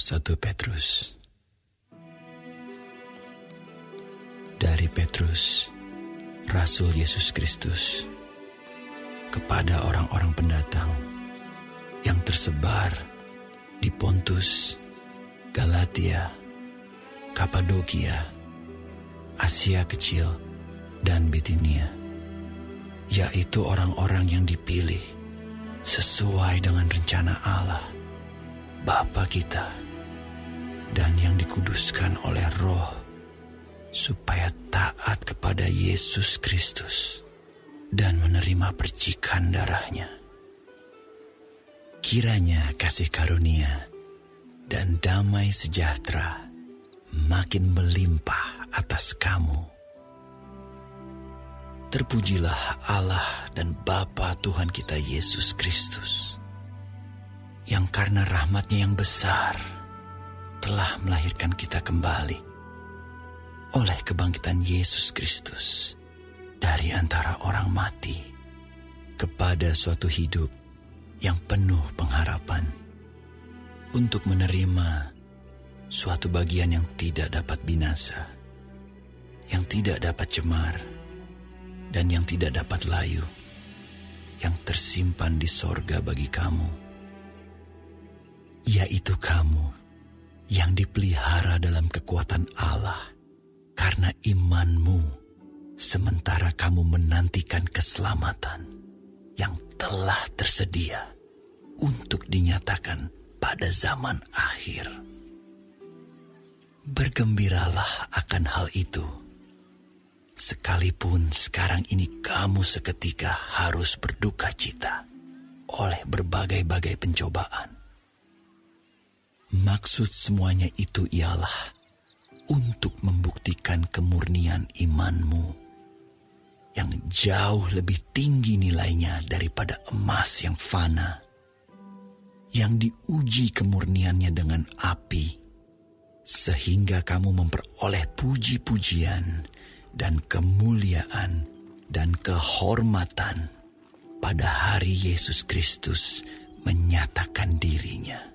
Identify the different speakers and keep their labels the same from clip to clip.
Speaker 1: 1 Petrus. Dari Petrus, Rasul Yesus Kristus, kepada orang-orang pendatang yang tersebar di Pontus, Galatia, Kapadokia, Asia Kecil, dan Bitinia, yaitu orang-orang yang dipilih sesuai dengan rencana Allah, Bapa kita, dan yang dikuduskan oleh Roh, supaya taat kepada Yesus Kristus dan menerima percikan darahnya. Kiranya kasih karunia dan damai sejahtera makin melimpah atas kamu. Terpujilah Allah dan Bapa Tuhan kita Yesus Kristus, yang karena rahmat-Nya yang besar telah melahirkan kita kembali oleh kebangkitan Yesus Kristus dari antara orang mati kepada suatu hidup yang penuh pengharapan, untuk menerima suatu bagian yang tidak dapat binasa, yang tidak dapat cemar, dan yang tidak dapat layu, yang tersimpan di sorga bagi kamu, yaitu kamu yang dipelihara dalam kekuatan Allah karena imanmu, sementara kamu menantikan keselamatan yang telah tersedia untuk dinyatakan pada zaman akhir. Bergembiralah akan hal itu, sekalipun sekarang ini kamu seketika harus berduka cita oleh berbagai-bagai pencobaan. Maksud semuanya itu ialah untuk membuktikan kemurnian imanmu, yang jauh lebih tinggi nilainya daripada emas yang fana, yang diuji kemurniannya dengan api, sehingga kamu memperoleh puji-pujian dan kemuliaan dan kehormatan pada hari Yesus Kristus menyatakan dirinya.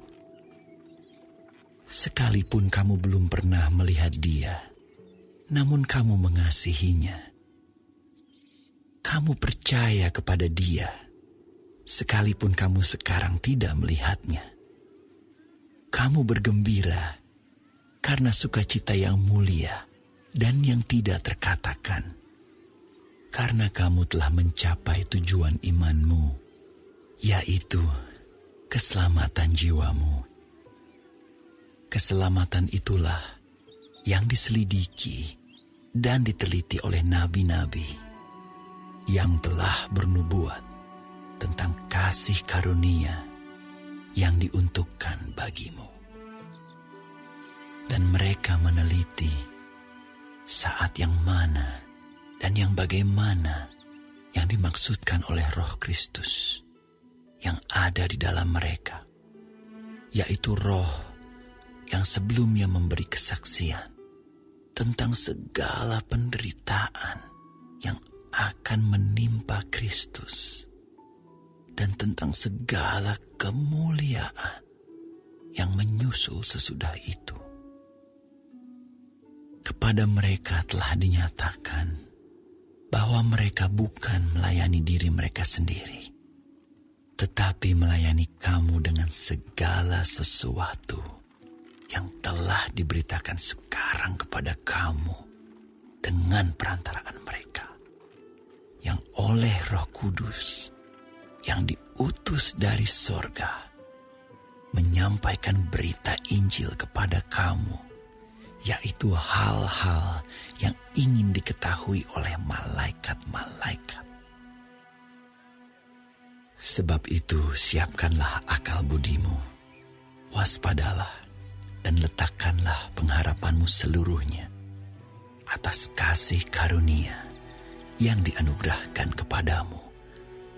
Speaker 1: Sekalipun kamu belum pernah melihat Dia, namun kamu mengasihinya. Kamu percaya kepada Dia, sekalipun kamu sekarang tidak melihatnya. Kamu bergembira karena sukacita yang mulia dan yang tidak terkatakan, karena kamu telah mencapai tujuan imanmu, yaitu keselamatan jiwamu. Keselamatan itulah yang diselidiki dan diteliti oleh nabi-nabi yang telah bernubuat tentang kasih karunia yang diuntukkan bagimu. Dan mereka meneliti saat yang mana dan yang bagaimana yang dimaksudkan oleh Roh Kristus yang ada di dalam mereka, yaitu Roh yang sebelumnya memberi kesaksian tentang segala penderitaan yang akan menimpa Kristus dan tentang segala kemuliaan yang menyusul sesudah itu. Kepada mereka telah dinyatakan bahwa mereka bukan melayani diri mereka sendiri, tetapi melayani kamu dengan segala sesuatu yang telah diberitakan sekarang kepada kamu dengan perantaraan mereka, yang oleh Roh Kudus yang diutus dari sorga menyampaikan berita Injil kepada kamu, yaitu hal-hal yang ingin diketahui oleh malaikat-malaikat. Sebab itu siapkanlah akal budimu, waspadalah, dan letakkanlah pengharapanmu seluruhnya atas kasih karunia yang dianugerahkan kepadamu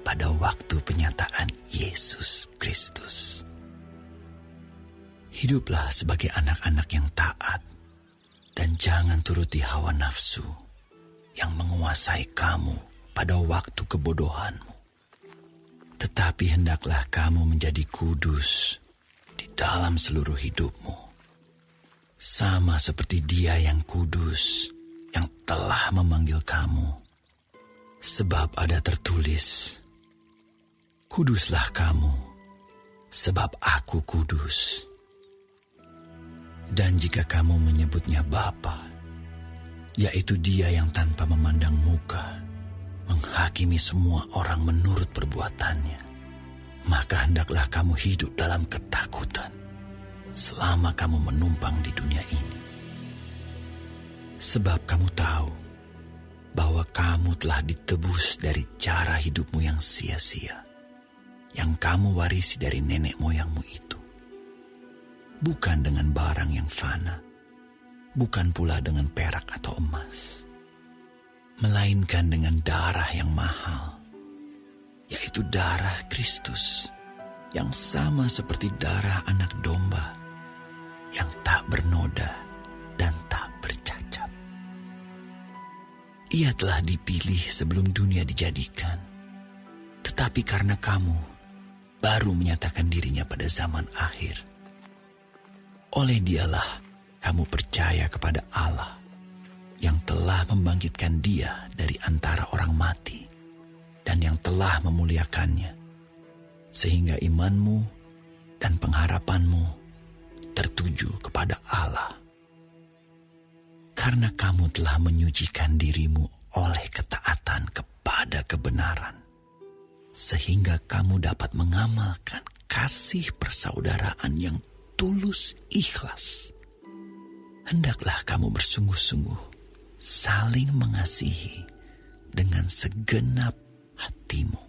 Speaker 1: pada waktu penyataan Yesus Kristus. Hiduplah sebagai anak-anak yang taat, dan jangan turuti hawa nafsu yang menguasai kamu pada waktu kebodohanmu. Tetapi hendaklah kamu menjadi kudus di dalam seluruh hidupmu, sama seperti Dia yang kudus, yang telah memanggil kamu. Sebab ada tertulis, kuduslah kamu, sebab aku kudus. Dan jika kamu menyebutnya Bapa, yaitu Dia yang tanpa memandang muka, menghakimi semua orang menurut perbuatannya, maka hendaklah kamu hidup dalam ketakutan selama kamu menumpang di dunia ini. Sebab kamu tahu bahwa kamu telah ditebus dari cara hidupmu yang sia-sia, yang kamu warisi dari nenek moyangmu itu. Bukan dengan barang yang fana, bukan pula dengan perak atau emas, melainkan dengan darah yang mahal, yaitu darah Kristus, yang sama seperti darah anak domba, yang tak bernoda dan tak bercacat. Ia telah dipilih sebelum dunia dijadikan, tetapi karena kamu baru menyatakan dirinya pada zaman akhir, oleh Dialah kamu percaya kepada Allah yang telah membangkitkan Dia dari antara orang mati dan yang telah memuliakannya, sehingga imanmu dan pengharapanmu tertuju kepada Allah. Karena kamu telah menyucikan dirimu oleh ketaatan kepada kebenaran, sehingga kamu dapat mengamalkan kasih persaudaraan yang tulus ikhlas. Hendaklah kamu bersungguh-sungguh saling mengasihi dengan segenap hatimu.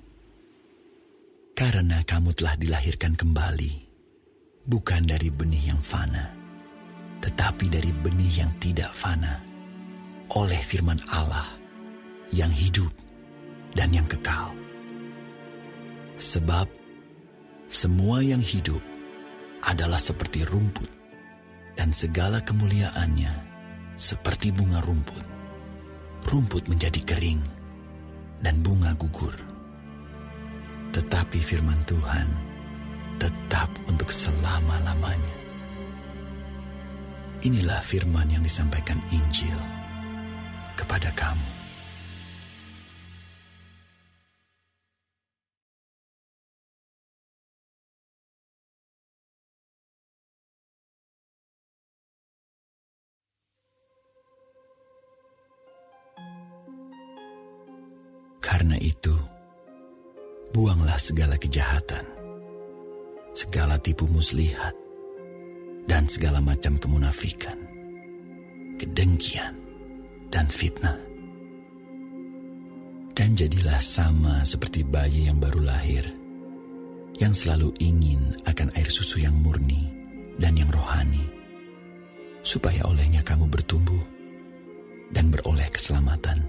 Speaker 1: Karena kamu telah dilahirkan kembali, bukan dari benih yang fana, tetapi dari benih yang tidak fana, oleh firman Allah yang hidup dan yang kekal. Sebab semua yang hidup adalah seperti rumput, dan segala kemuliaannya seperti bunga rumput. Rumput menjadi kering, dan bunga gugur. Tetapi firman Tuhan tetap untuk selama-lamanya. Inilah firman yang disampaikan Injil kepada kamu. Karena itu, buanglah segala kejahatan, segala tipu muslihat, dan segala macam kemunafikan, kedengkian, dan fitnah. Dan jadilah sama seperti bayi yang baru lahir, yang selalu ingin akan air susu yang murni dan yang rohani, supaya olehnya kamu bertumbuh dan beroleh keselamatan,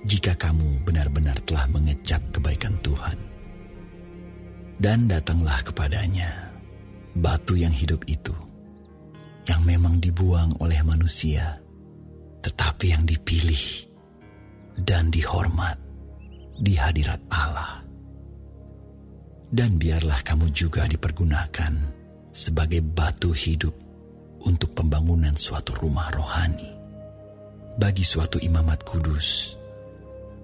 Speaker 1: jika kamu benar-benar telah mengecap kebaikan Tuhan. Dan datanglah kepadanya batu yang hidup itu, yang memang dibuang oleh manusia, tetapi yang dipilih dan dihormat di hadirat Allah. Dan biarlah kamu juga dipergunakan sebagai batu hidup untuk pembangunan suatu rumah rohani, bagi suatu imamat kudus,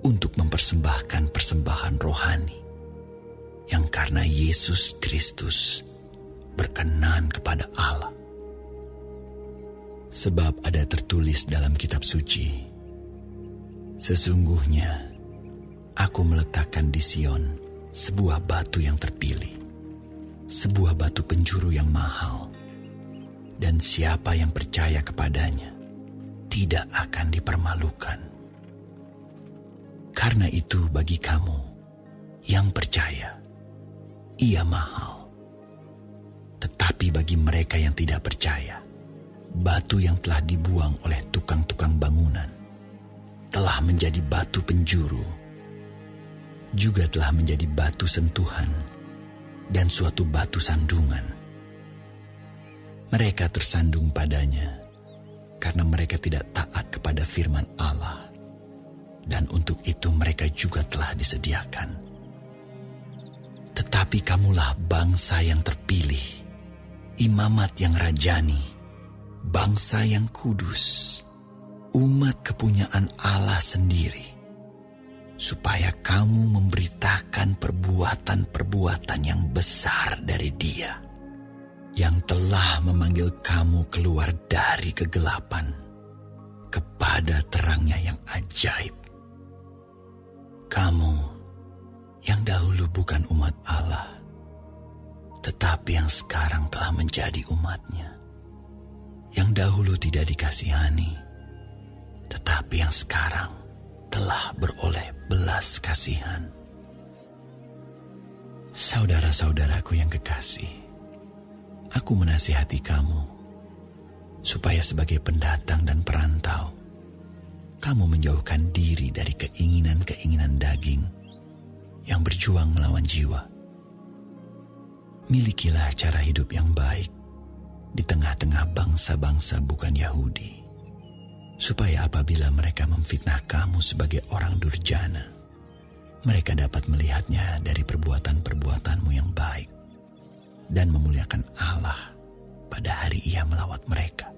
Speaker 1: untuk mempersembahkan persembahan rohani yang karena Yesus Kristus berkenan kepada Allah. Sebab ada tertulis dalam kitab suci, sesungguhnya aku meletakkan di Sion sebuah batu yang terpilih, sebuah batu penjuru yang mahal, dan siapa yang percaya kepadanya tidak akan dipermalukan. Karena itu bagi kamu yang percaya, ia mahal. Tetapi bagi mereka yang tidak percaya, batu yang telah dibuang oleh tukang-tukang bangunan telah menjadi batu penjuru, juga telah menjadi batu sentuhan dan suatu batu sandungan. Mereka tersandung padanya karena mereka tidak taat kepada firman Allah. Dan untuk itu mereka juga telah disediakan. Tetapi kamulah bangsa yang terpilih, imamat yang rajani, bangsa yang kudus, umat kepunyaan Allah sendiri, supaya kamu memberitakan perbuatan-perbuatan yang besar dari Dia, yang telah memanggil kamu keluar dari kegelapan kepada terangnya yang ajaib. Kamu yang dahulu bukan umat Allah, tetapi yang sekarang telah menjadi umat-Nya, yang dahulu tidak dikasihani, tetapi yang sekarang telah beroleh belas kasihan. Saudara-saudaraku yang kekasih, aku menasihati kamu, supaya sebagai pendatang dan perantau, kamu menjauhkan diri dari keinginan-keinginan daging yang berjuang melawan jiwa. Milikilah cara hidup yang baik di tengah-tengah bangsa-bangsa bukan Yahudi, supaya apabila mereka memfitnah kamu sebagai orang durjana, mereka dapat melihatnya dari perbuatan-perbuatanmu yang baik dan memuliakan Allah pada hari Ia melawat mereka.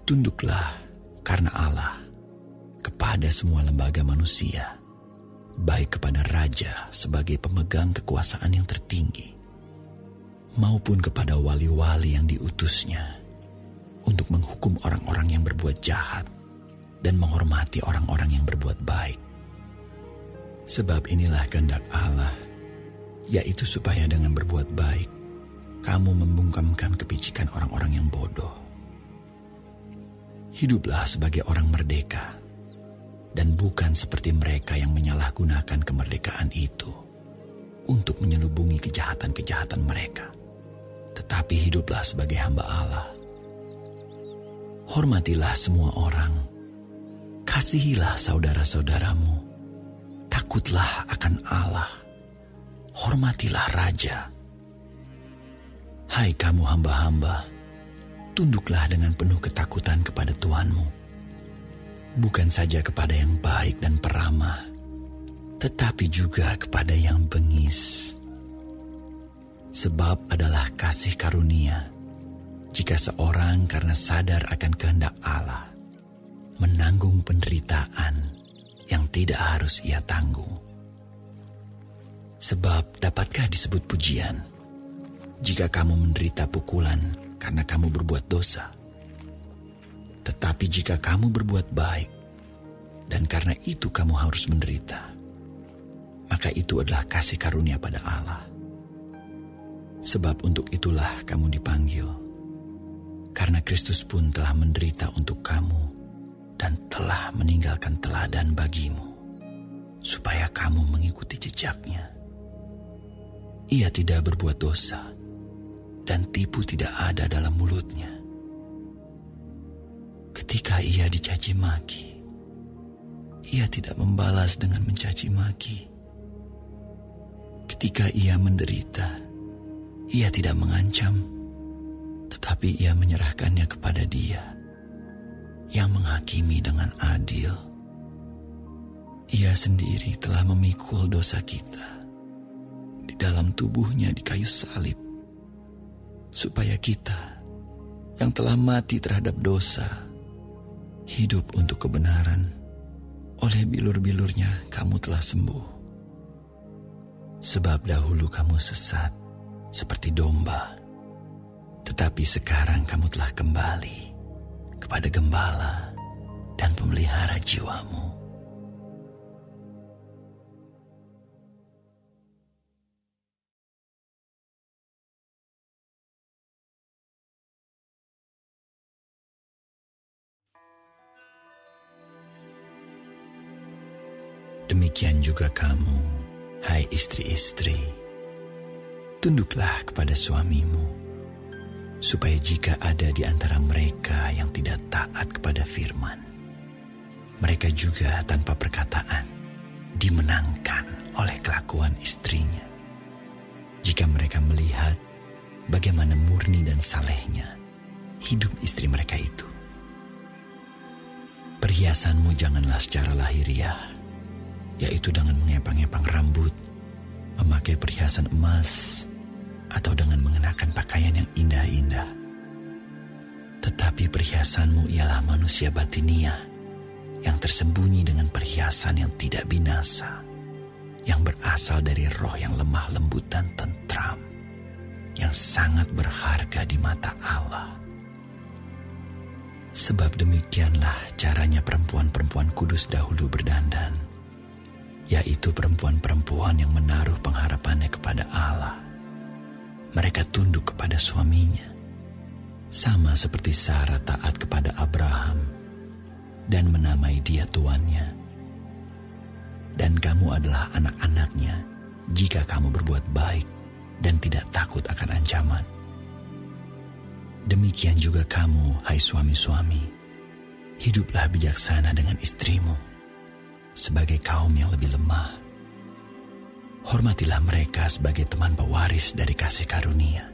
Speaker 1: Tunduklah karena Allah kepada semua lembaga manusia, baik kepada raja sebagai pemegang kekuasaan yang tertinggi, maupun kepada wali-wali yang diutusnya untuk menghukum orang-orang yang berbuat jahat dan menghormati orang-orang yang berbuat baik. Sebab inilah kehendak Allah, yaitu supaya dengan berbuat baik, kamu membungkamkan kepicikan orang-orang yang bodoh. Hiduplah sebagai orang merdeka, dan bukan seperti mereka yang menyalahgunakan kemerdekaan itu untuk menyelubungi kejahatan-kejahatan mereka, tetapi hiduplah sebagai hamba Allah. Hormatilah semua orang, kasihilah saudara-saudaramu, takutlah akan Allah, hormatilah raja. Hai kamu hamba-hamba, tunduklah dengan penuh ketakutan kepada Tuhanmu, bukan saja kepada yang baik dan peramah, tetapi juga kepada yang bengis. Sebab adalah kasih karunia jika seorang karena sadar akan kehendak Allah menanggung penderitaan yang tidak harus ia tanggung. Sebab dapatkah disebut pujian jika kamu menderita pukulan karena kamu berbuat dosa? Tetapi jika kamu berbuat baik dan karena itu kamu harus menderita, maka itu adalah kasih karunia pada Allah. Sebab untuk itulah kamu dipanggil, karena Kristus pun telah menderita untuk kamu dan telah meninggalkan teladan bagimu, supaya kamu mengikuti jejaknya. Ia tidak berbuat dosa, dan tipu tidak ada dalam mulutnya. Ketika ia dicaci maki, ia tidak membalas dengan mencaci maki. Ketika ia menderita, ia tidak mengancam, tetapi ia menyerahkannya kepada Dia yang menghakimi dengan adil. Ia sendiri telah memikul dosa kita di dalam tubuhnya di kayu salib, supaya kita yang telah mati terhadap dosa hidup untuk kebenaran. Oleh bilur-bilurnya kamu telah sembuh. Sebab dahulu kamu sesat seperti domba, tetapi sekarang kamu telah kembali kepada Gembala dan Pemelihara jiwamu. Demikian juga kamu, hai istri-istri, tunduklah kepada suamimu, supaya jika ada di antara mereka yang tidak taat kepada firman, mereka juga tanpa perkataan dimenangkan oleh kelakuan istrinya. Jika mereka melihat bagaimana murni dan salehnya hidup istri mereka itu. Perhiasanmu janganlah secara lahiriah, yaitu dengan mengepang-epang rambut, memakai perhiasan emas, atau dengan mengenakan pakaian yang indah-indah. Tetapi perhiasanmu ialah manusia batinia yang tersembunyi dengan perhiasan yang tidak binasa, yang berasal dari roh yang lemah lembut dan tentram, yang sangat berharga di mata Allah. Sebab demikianlah caranya perempuan-perempuan kudus dahulu berdandan, yaitu perempuan-perempuan yang menaruh pengharapannya kepada Allah. Mereka tunduk kepada suaminya, sama seperti Sarah taat kepada Abraham dan menamai dia tuannya. Dan kamu adalah anak-anaknya jika kamu berbuat baik dan tidak takut akan ancaman. Demikian juga kamu, hai suami-suami, hiduplah bijaksana dengan istrimu sebagai kaum yang lebih lemah. Hormatilah mereka sebagai teman pewaris dari kasih karunia,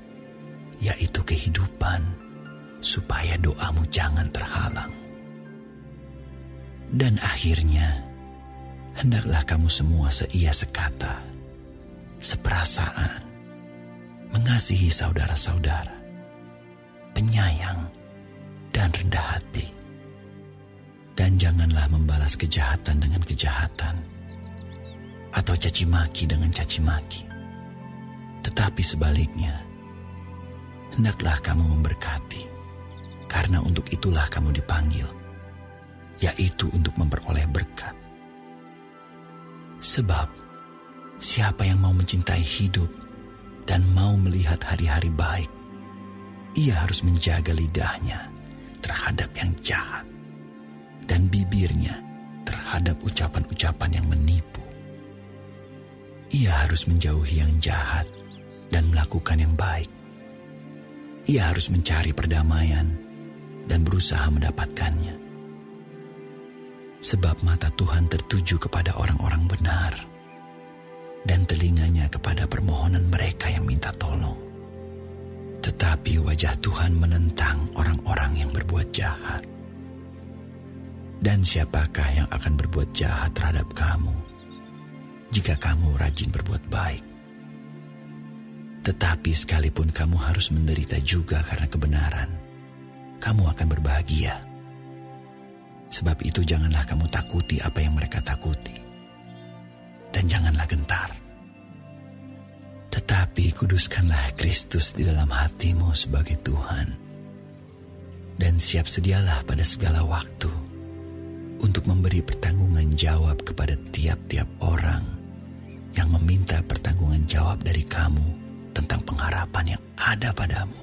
Speaker 1: yaitu kehidupan, supaya doamu jangan terhalang. Dan akhirnya, hendaklah kamu semua seia sekata, seperasaan, mengasihi saudara-saudara, penyayang, dan rendah hati. Dan janganlah membalas kejahatan dengan kejahatan, atau caci maki dengan caci maki. Tetapi sebaliknya, hendaklah kamu memberkati, karena untuk itulah kamu dipanggil, yaitu untuk memperoleh berkat. Sebab siapa yang mau mencintai hidup dan mau melihat hari-hari baik, ia harus menjaga lidahnya terhadap yang jahat dan bibirnya terhadap ucapan-ucapan yang menipu. Ia harus menjauhi yang jahat dan melakukan yang baik. Ia harus mencari perdamaian dan berusaha mendapatkannya. Sebab mata Tuhan tertuju kepada orang-orang benar, dan telinganya kepada permohonan mereka yang minta tolong. Tetapi wajah Tuhan menentang orang-orang yang berbuat jahat. Dan siapakah yang akan berbuat jahat terhadap kamu jika kamu rajin berbuat baik? Tetapi sekalipun kamu harus menderita juga karena kebenaran, kamu akan berbahagia. Sebab itu janganlah kamu takuti apa yang mereka takuti, dan janganlah gentar. Tetapi kuduskanlah Kristus di dalam hatimu sebagai Tuhan, dan siap sedialah pada segala waktu untuk memberi pertanggungan jawab kepada tiap-tiap orang yang meminta pertanggungan jawab dari kamu tentang pengharapan yang ada padamu.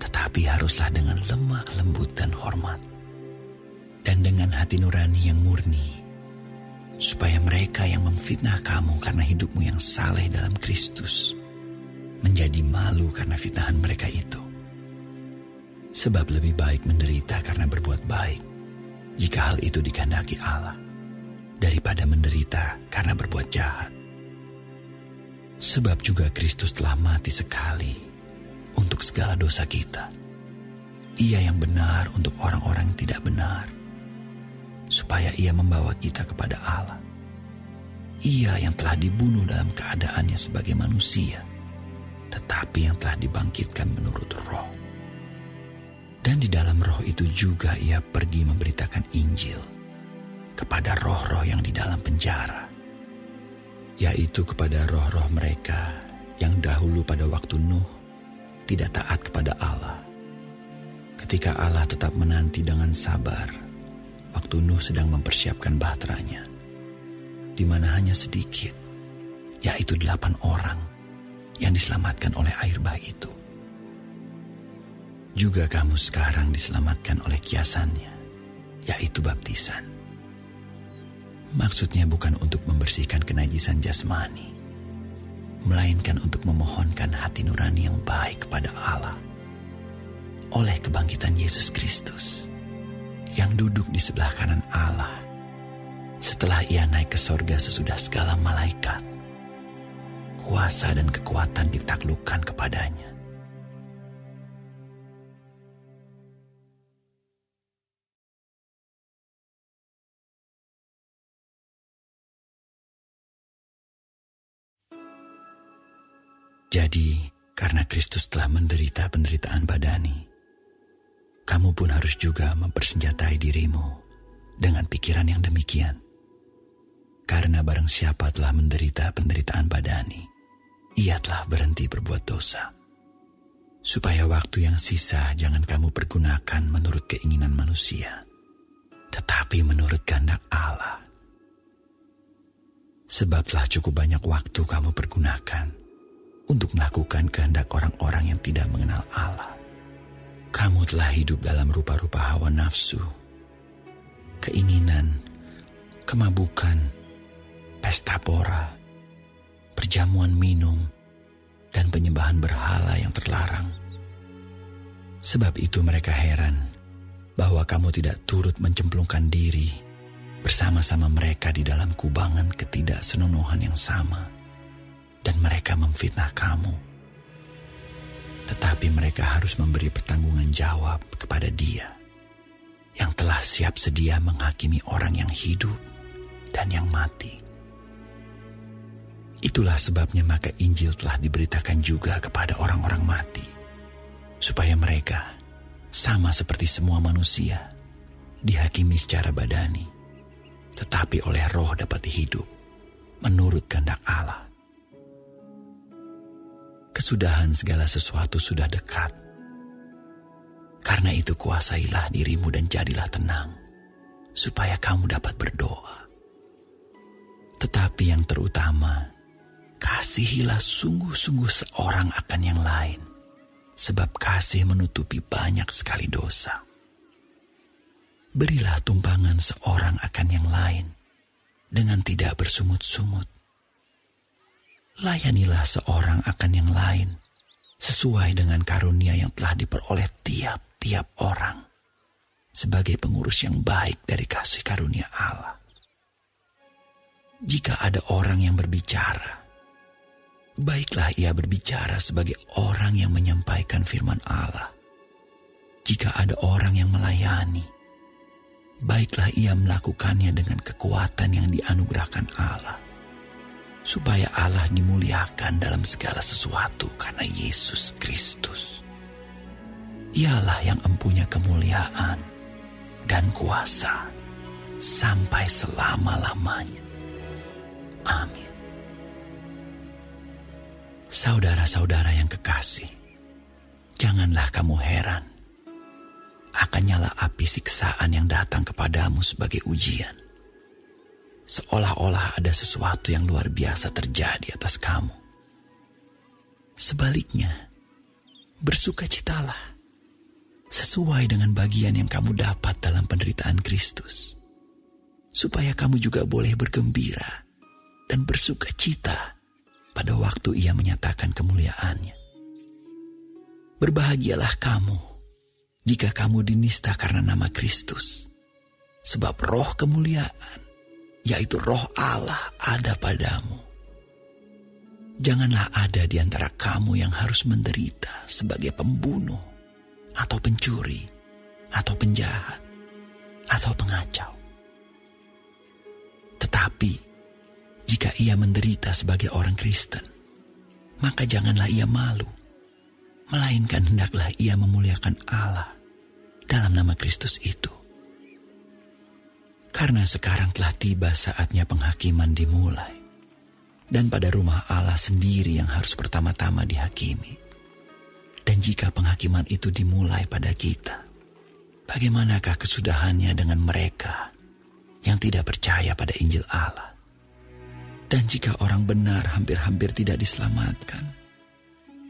Speaker 1: Tetapi haruslah dengan lemah lembut dan hormat, dan dengan hati nurani yang murni, supaya mereka yang memfitnah kamu karena hidupmu yang saleh dalam Kristus menjadi malu karena fitnahan mereka itu. Sebab lebih baik menderita karena berbuat baik, jika hal itu dikehendaki Allah, daripada menderita karena berbuat jahat. Sebab juga Kristus telah mati sekali untuk segala dosa kita. Ia yang benar untuk orang-orang yang tidak benar, supaya ia membawa kita kepada Allah. Ia yang telah dibunuh dalam keadaannya sebagai manusia, tetapi yang telah dibangkitkan menurut roh. Dan di dalam roh itu juga ia pergi memberitakan Injil kepada roh-roh yang di dalam penjara, yaitu kepada roh-roh mereka yang dahulu pada waktu Nuh tidak taat kepada Allah, ketika Allah tetap menanti dengan sabar waktu Nuh sedang mempersiapkan bahteranya, di mana hanya sedikit, yaitu 8 orang yang diselamatkan oleh air bah itu. Juga kamu sekarang diselamatkan oleh kiasannya, yaitu baptisan. Maksudnya bukan untuk membersihkan kenajisan jasmani, melainkan untuk memohonkan hati nurani yang baik kepada Allah oleh kebangkitan Yesus Kristus yang duduk di sebelah kanan Allah setelah ia naik ke sorga sesudah segala malaikat, kuasa dan kekuatan ditaklukkan kepadanya. Jadi, karena Kristus telah menderita penderitaan badani, kamu pun harus juga mempersenjatai dirimu dengan pikiran yang demikian. Karena barang siapa telah menderita penderitaan badani, ia telah berhenti berbuat dosa. Supaya waktu yang sisa jangan kamu pergunakan menurut keinginan manusia, tetapi menurut kehendak Allah. Sebab telah cukup banyak waktu kamu pergunakan untuk melakukan kehendak orang-orang yang tidak mengenal Allah. Kamu telah hidup dalam rupa-rupa hawa nafsu, keinginan, kemabukan, pesta pora, perjamuan minum, dan penyembahan berhala yang terlarang. Sebab itu mereka heran bahwa kamu tidak turut mencemplungkan diri bersama-sama mereka di dalam kubangan ketidaksenonohan yang sama, dan mereka memfitnah kamu. Tetapi mereka harus memberi pertanggungan jawab kepada Dia yang telah siap sedia menghakimi orang yang hidup dan yang mati. Itulah sebabnya maka Injil telah diberitakan juga kepada orang-orang mati, supaya mereka, sama seperti semua manusia, dihakimi secara badani, tetapi oleh Roh dapat hidup menurut kehendak Allah. Kesudahan segala sesuatu sudah dekat. Karena itu kuasailah dirimu dan jadilah tenang, supaya kamu dapat berdoa. Tetapi yang terutama, kasihilah sungguh-sungguh seorang akan yang lain, sebab kasih menutupi banyak sekali dosa. Berilah tumpangan seorang akan yang lain dengan tidak bersungut-sungut. Layanilah seorang akan yang lain sesuai dengan karunia yang telah diperoleh tiap-tiap orang sebagai pengurus yang baik dari kasih karunia Allah. Jika ada orang yang berbicara, baiklah ia berbicara sebagai orang yang menyampaikan firman Allah. Jika ada orang yang melayani, baiklah ia melakukannya dengan kekuatan yang dianugerahkan Allah, supaya Allah dimuliakan dalam segala sesuatu karena Yesus Kristus. Ialah yang empunya kemuliaan dan kuasa sampai selama-lamanya. Amin. Saudara-saudara yang kekasih, janganlah kamu heran akan nyala api siksaan yang datang kepadamu sebagai ujian, seolah-olah ada sesuatu yang luar biasa terjadi atas kamu. Sebaliknya, bersukacitalah sesuai dengan bagian yang kamu dapat dalam penderitaan Kristus, supaya kamu juga boleh bergembira dan bersukacita pada waktu Ia menyatakan kemuliaannya. Berbahagialah kamu jika kamu dinista karena nama Kristus, sebab roh kemuliaan, yaitu roh Allah, ada padamu. Janganlah ada di antara kamu yang harus menderita sebagai pembunuh, atau pencuri, atau penjahat, atau pengacau. Tetapi, jika ia menderita sebagai orang Kristen, maka janganlah ia malu, melainkan hendaklah ia memuliakan Allah dalam nama Kristus itu. Karena sekarang telah tiba saatnya penghakiman dimulai, dan pada rumah Allah sendiri yang harus pertama-tama dihakimi. Dan jika penghakiman itu dimulai pada kita, bagaimanakah kesudahannya dengan mereka yang tidak percaya pada Injil Allah? Dan jika orang benar hampir-hampir tidak diselamatkan,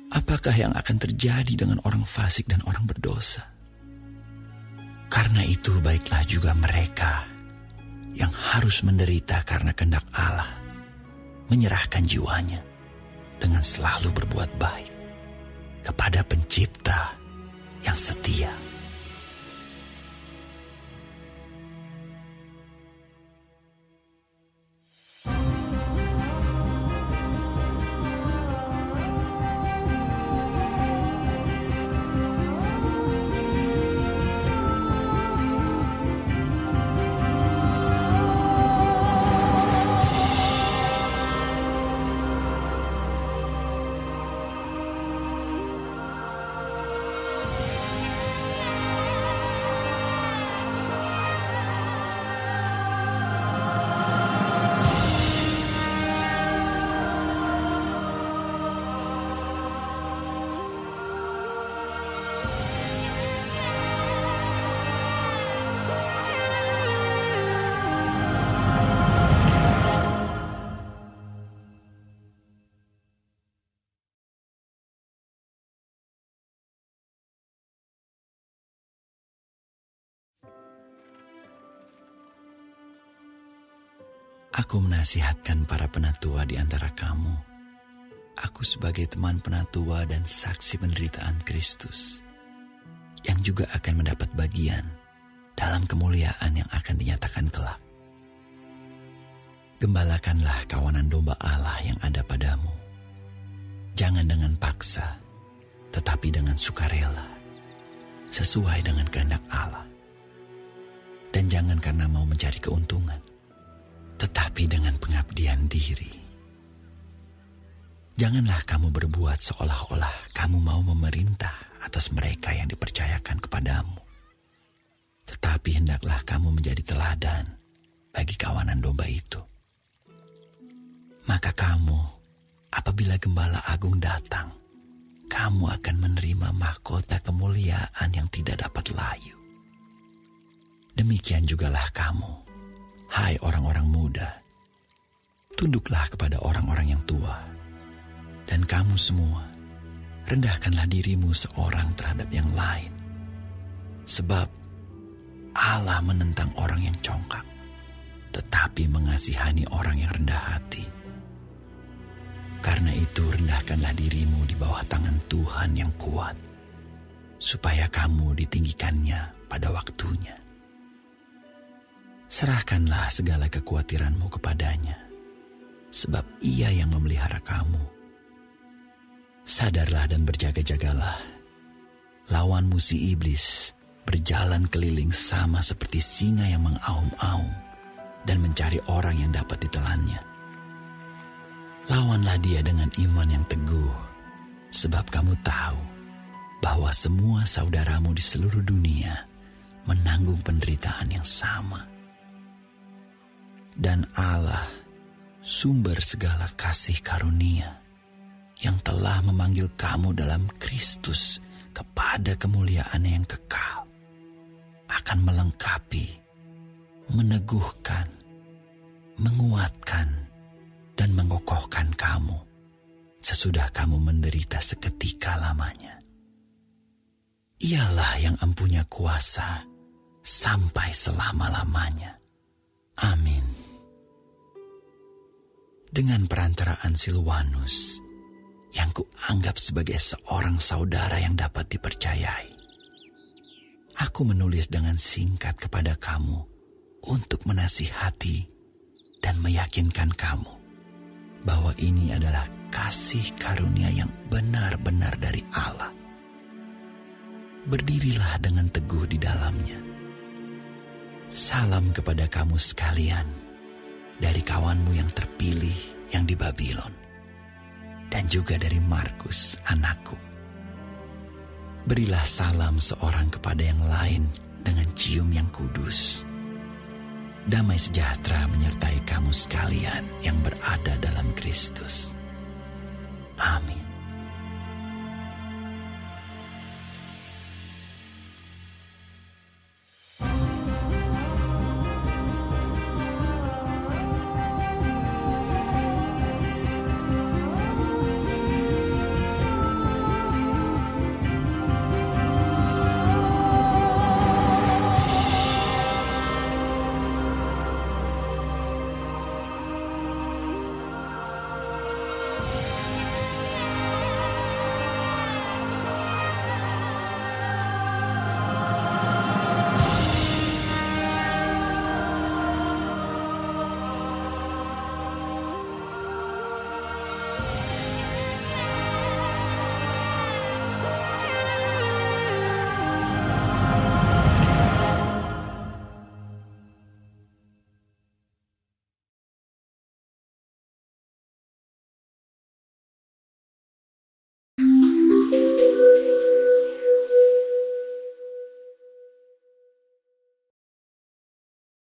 Speaker 1: apakah yang akan terjadi dengan orang fasik dan orang berdosa? Karena itu baiklah juga mereka yang harus menderita karena kehendak Allah menyerahkan jiwanya dengan selalu berbuat baik kepada Pencipta yang setia. Aku menasihatkan para penatua di antara kamu. Aku sebagai teman penatua dan saksi penderitaan Kristus, yang juga akan mendapat bagian dalam kemuliaan yang akan dinyatakan kelak. Gembalakanlah kawanan domba Allah yang ada padamu. Jangan dengan paksa, tetapi dengan sukarela, sesuai dengan kehendak Allah. Dan jangan karena mau mencari keuntungan, tetapi dengan pengabdian diri. Janganlah kamu berbuat seolah-olah kamu mau memerintah atas mereka yang dipercayakan kepadamu. Tetapi hendaklah kamu menjadi teladan bagi kawanan domba itu. Maka kamu, apabila Gembala Agung datang, kamu akan menerima mahkota kemuliaan yang tidak dapat layu. Demikian jugalah kamu, hai orang-orang muda. Tunduklah kepada orang-orang yang tua. Dan kamu semua, rendahkanlah dirimu seorang terhadap yang lain. Sebab Allah menentang orang yang congkak, tetapi mengasihani orang yang rendah hati. Karena itu rendahkanlah dirimu di bawah tangan Tuhan yang kuat, supaya kamu ditinggikannya pada waktunya. Serahkanlah segala kekhawatiranmu kepadanya, sebab Ia yang memelihara kamu. Sadarlah dan berjaga-jagalah. Lawanmu si iblis berjalan keliling sama seperti singa yang mengaum-aum dan mencari orang yang dapat ditelannya. Lawanlah dia dengan iman yang teguh, sebab kamu tahu bahwa semua saudaramu di seluruh dunia menanggung penderitaan yang sama. Dan Allah, sumber segala kasih karunia, yang telah memanggil kamu dalam Kristus kepada kemuliaan yang kekal, akan melengkapi, meneguhkan, menguatkan, dan mengokohkan kamu sesudah kamu menderita seketika lamanya. Ialah yang empunya kuasa sampai selama-lamanya. Amin. Dengan perantaraan Silwanus, yang kuanggap sebagai seorang saudara yang dapat dipercayai, aku menulis dengan singkat kepada kamu untuk menasihati dan meyakinkan kamu bahwa ini adalah kasih karunia yang benar-benar dari Allah. Berdirilah dengan teguh di dalamnya. Salam kepada kamu sekalian dari kawanmu yang terpilih yang di Babylon, dan juga dari Markus, anakku. Berilah salam seorang kepada yang lain dengan cium yang kudus. Damai sejahtera menyertai kamu sekalian yang berada dalam Kristus. Amin.